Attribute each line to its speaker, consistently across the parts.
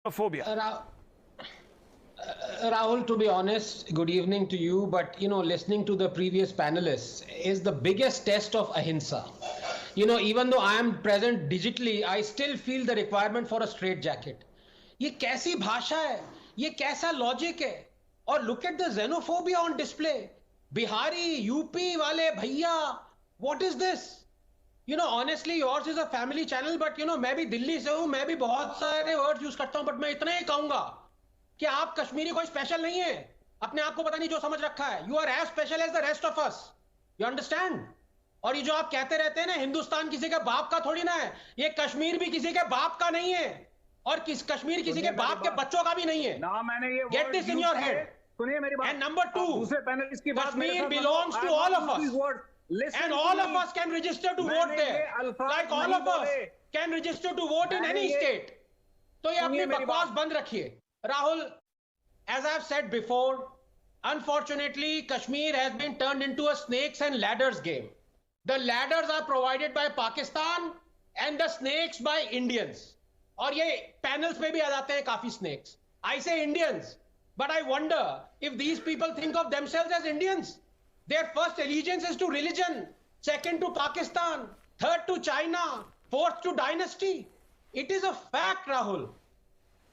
Speaker 1: Phobia.
Speaker 2: Rahul, to be honest, good evening to you. But listening to the previous panelists is the biggest test of ahimsa. Even though I am present digitally, I still feel the requirement for a straight jacket. ये कैसी भाषा है? ये कैसा logic है? और look at the xenophobia on display. Bihari, UP वाले भैया, what is this? Honestly, yours is a family channel, but मैं भी दिल्ली से हूं, मैं भी बहुत सारे वर्ड्स यूज करता हूं, बट मैं इतना ही कहूंगा कि आप कश्मीरी कोई स्पेशल नहीं है. अपने आप को पता नहीं जो समझ रखा है. You are as special as the rest of us. You understand? और ये जो आप कहते रहते हैं ना, हिंदुस्तान किसी के बाप का थोड़ी ना है. ये कश्मीर भी किसी के बाप का नहीं है, और कश्मीर किसी के बाप के बच्चों का भी नहीं है.
Speaker 1: ना मैंने ये
Speaker 2: get this in your head.
Speaker 1: सुनिए मेरी बात.
Speaker 2: एंड नंबर 2,
Speaker 1: दूसरे पैनलिस्ट की बात,
Speaker 2: Kashmir belongs to all of us. And all of us can register to vote there. Like all of us can register to vote in any state. तो ये अपनी बकवास बंद रखिए. Rahul, as I've said before, unfortunately, Kashmir has been turned into a snakes and ladders game. The ladders are provided by Pakistan and the snakes by Indians. और ये panels पे भी आ जाते हैं काफी snakes. I say Indians, but I wonder if these people think of themselves as Indians. Their first allegiance is to religion, second to Pakistan, third to China, fourth to dynasty. It is a fact, Rahul,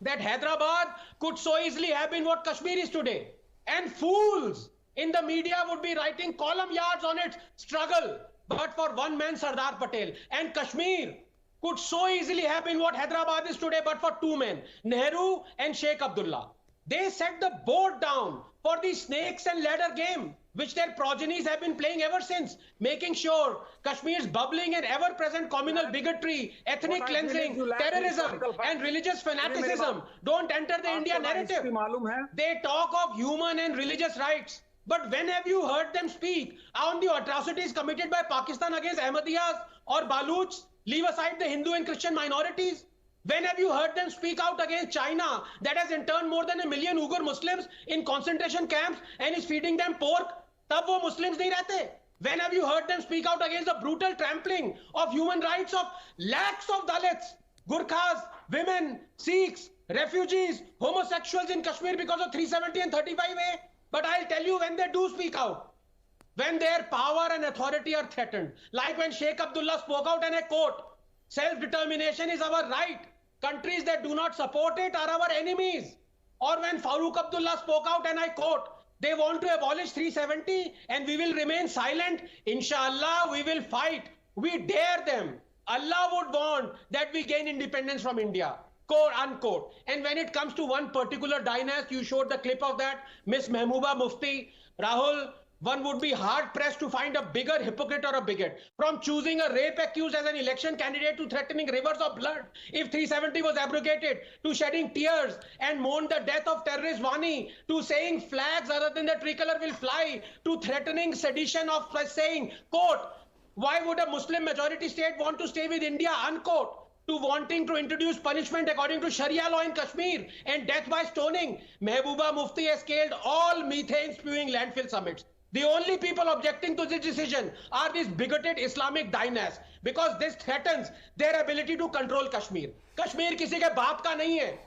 Speaker 2: that Hyderabad could so easily have been what Kashmir is today. And fools in the media would be writing column yards on its struggle, but for one man, Sardar Patel. And Kashmir could so easily have been what Hyderabad is today, but for two men, Nehru and Sheikh Abdullah. They set the board down for the snakes and ladder game, which their progenies have been playing ever since, making sure Kashmir's bubbling and ever-present communal bigotry, ethnic cleansing, terrorism, and religious fanaticism don't enter the India narrative. They talk of human and religious rights. But when have you heard them speak on the atrocities committed by Pakistan against Ahmadiyas or Baluchs? Leave aside the Hindu and Christian minorities. When have you heard them speak out against China that has interned more than 1 million Uyghur Muslims in concentration camps and is feeding them pork? तब वो Muslims नहीं रहते. When have you heard them speak out against the brutal trampling of human rights of lakhs of Dalits, Gurkhas, women, Sikhs, refugees, homosexuals in Kashmir because of 370 and 35A? But I'll tell you, when they do speak out, when their power and authority are threatened, like when Sheikh Abdullah spoke out and I quote, self-determination is our right. Countries that do not support it are our enemies. Or when Farooq Abdullah spoke out and I quote, they want to abolish 370 and we will remain silent. Inshallah, we will fight. We dare them. Allah would want that we gain independence from India. Quote unquote. And when it comes to one particular dynasty, you showed the clip of that, Miss Mehbooba Mufti. Rahul, one would be hard pressed to find a bigger hypocrite or a bigot. From choosing a rape accused as an election candidate to threatening rivers of blood if 370 was abrogated, to shedding tears and mourn the death of terrorist Wani, to saying flags other than the tricolor will fly, to threatening sedition of saying, quote, why would a Muslim majority state want to stay with India, unquote, to wanting to introduce punishment according to Sharia law in Kashmir and death by stoning. Mehbooba Mufti has scaled all methane-spewing landfill summits. The only people objecting to this decision are these bigoted Islamic dynasts, because this threatens their ability to control Kashmir. Kashmir किसी के बाप का नहीं है.